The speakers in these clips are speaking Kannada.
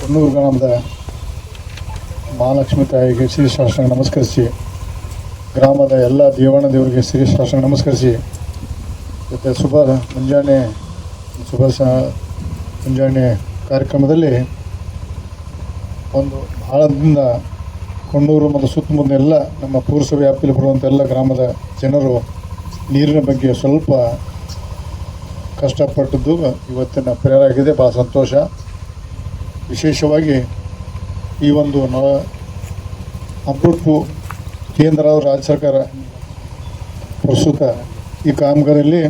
ಕೊಣ್ಣೂರು ಗ್ರಾಮದ ಮಹಾಲಕ್ಷ್ಮಿ ತಾಯಿಗೆ ಶ್ರೀಶಾಸ್ತ್ರ ನಮಸ್ಕರಿಸಿ, ಗ್ರಾಮದ ಎಲ್ಲ ದೇವಣ್ಣ ದೇವರಿಗೆ ಶ್ರೀಶಾಸ್ತ್ರ ನಮಸ್ಕರಿಸಿ, ಮತ್ತು ಮುಂಜಾನೆ ಕಾರ್ಯಕ್ರಮದಲ್ಲಿ ಒಂದು ಭಾಳದಿಂದ ಕೊಣ್ಣೂರು ಮತ್ತು ಸುತ್ತಮುತ್ತ ಎಲ್ಲ ನಮ್ಮ ಪುರಸಭೆ ವ್ಯಾಪ್ತಿಯಲ್ಲಿ ಬರುವಂಥ ಎಲ್ಲ ಗ್ರಾಮದ ಜನರು ನೀರಿನ ಬಗ್ಗೆ ಸ್ವಲ್ಪ ಕಷ್ಟಪಟ್ಟದ್ದು ಇವತ್ತಿನ ಪರಿಹಾರ ಆಗಿದೆ. ಭಾಳ ಸಂತೋಷ. ವಿಶೇಷವಾಗಿ ಈ ಒಂದು ಅಮೃತ್ ಕೇಂದ್ರ ರಾಜ್ಯ ಸರ್ಕಾರ ಪ್ರಸ್ತುತ ಈ ಕಾಮಗಾರಿಯಲ್ಲಿ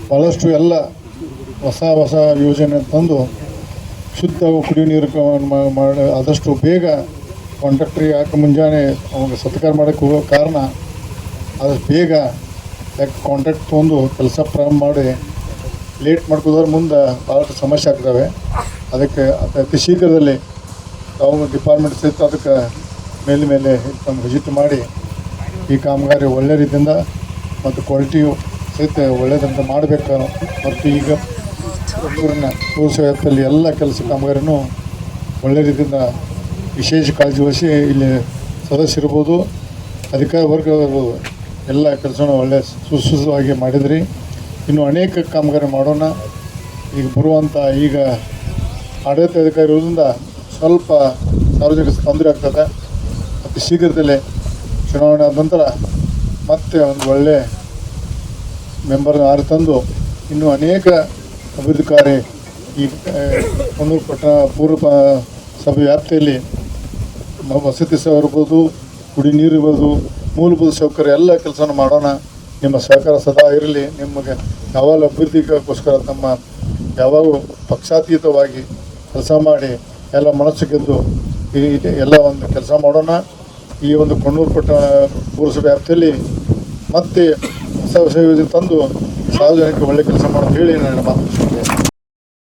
ಭಾಳಷ್ಟು ಎಲ್ಲ ಹೊಸ ಯೋಜನೆ ತಂದು ಶುದ್ಧ ಕುಡಿಯುವ ನೀರು ಮಾಡಿ ಆದಷ್ಟು ಬೇಗ ಕಾಂಟ್ರಾಕ್ಟ್ರಿಗೆ ಯಾಕೆ ಮುಂಜಾನೆ ಅವಾಗ ಸತ್ಕಾರ ಮಾಡೋಕ್ಕೆ ಹೋಗೋ ಕಾರಣ ಆದಷ್ಟು ಬೇಗ ಯಾಕೆ ಕಾಂಟ್ರಾಕ್ಟ್ ತೊಗೊಂಡು ಕೆಲಸ ಪ್ರಾರಂಭ ಮಾಡಿ ಲೇಟ್ ಮಾಡ್ಕೋದ್ರೆ ಮುಂದೆ ಭಾಳಷ್ಟು ಸಮಸ್ಯೆ ಆಗ್ತವೆ. ಅದಕ್ಕೆ ಅತಿ ಶೀಘ್ರದಲ್ಲಿ ತಾವು ಡಿಪಾರ್ಟ್ಮೆಂಟ್ ಸಹಿತ ಅದಕ್ಕೆ ಮೇಲೆ ತಮ್ಮ ವಿಸಿಟ್ ಮಾಡಿ ಈ ಕಾಮಗಾರಿ ಒಳ್ಳೆ ರೀತಿಯಿಂದ ಮತ್ತು ಕ್ವಾಲಿಟಿಯು ಸಹಿತ ಒಳ್ಳೆಯದಂತ ಮಾಡಬೇಕು. ಮತ್ತು ಈಗ ಕೊಣ್ಣೂರಿನ ಪುರಸಭೆ ವ್ಯಾಪ್ತಿಯಲ್ಲಿ ಎಲ್ಲ ಕೆಲಸ ಕಾಮಗಾರಿನೂ ಒಳ್ಳೆ ರೀತಿಯಿಂದ ವಿಶೇಷ ಕಾಳಜಿ ವಹಿಸಿ ಇಲ್ಲಿ ಸದಸ್ಯರಿರ್ಬೋದು, ಅಧಿಕಾರಿ ವರ್ಗ ಇರ್ಬೋದು, ಎಲ್ಲ ಕೆಲಸನೂ ಒಳ್ಳೆ ಸುಸೂತ್ರವಾಗಿ ಮಾಡಿದ್ರಿ. ಇನ್ನು ಅನೇಕ ಕಾಮಗಾರಿ ಮಾಡೋಣ. ಈಗ ಬರುವಂಥ ಈಗ ಆಡಳಿತ ಅಧಿಕಾರಿ ಇರೋದ್ರಿಂದ ಸ್ವಲ್ಪ ಸಾರ್ವಜನಿಕ ತೊಂದರೆ ಆಗ್ತದೆ. ಮತ್ತು ಶೀಘ್ರದಲ್ಲೇ ಚುನಾವಣೆ ಆದ ನಂತರ ಮತ್ತೆ ಒಂದು ಒಳ್ಳೆ ಮೆಂಬರ್ನ ಆರು ತಂದು ಇನ್ನೂ ಅನೇಕ ಅಭಿವೃದ್ಧಿ ಕಾರ್ಯ ಈ ಕೊಣ್ಣೂರು ಪಟ್ಟಣ ಪುರಸಭೆ ವ್ಯಾಪ್ತಿಯಲ್ಲಿ ವಸತಿ ಸೇವೆ ಇರ್ಬೋದು, ಕುಡಿ ನೀರು ಇರ್ಬೋದು, ಮೂಲಭೂತ ಸೌಕರ್ಯ ಎಲ್ಲ ಕೆಲಸನ ಮಾಡೋಣ. ನಿಮ್ಮ ಸಹಕಾರ ಸದಾ ಇರಲಿ. ನಿಮಗೆ ಯಾವಾಗ ಅಭಿವೃದ್ಧಿಗೋಸ್ಕರ ತಮ್ಮ ಯಾವಾಗ ಪಕ್ಷಾತೀತವಾಗಿ ಕೆಲಸ ಮಾಡಿ ಎಲ್ಲ ಮನಸ್ಸು ಗೆದ್ದು ಎಲ್ಲ ಒಂದು ಕೆಲಸ ಮಾಡೋಣ. ಈ ಒಂದು ಕೊಣ್ಣೂರು ಪಟ್ಟಣ ಪುರಸಭೆ ವ್ಯಾಪ್ತಿಯಲ್ಲಿ ಮತ್ತೆ ಹೊಸ ಯೋಜನೆ ತಂದು ಸಾರ್ವಜನಿಕ ಒಳ್ಳೆ ಕೆಲಸ ಮಾಡೋದು ಹೇಳಿ ನಾನು ಮಾತು.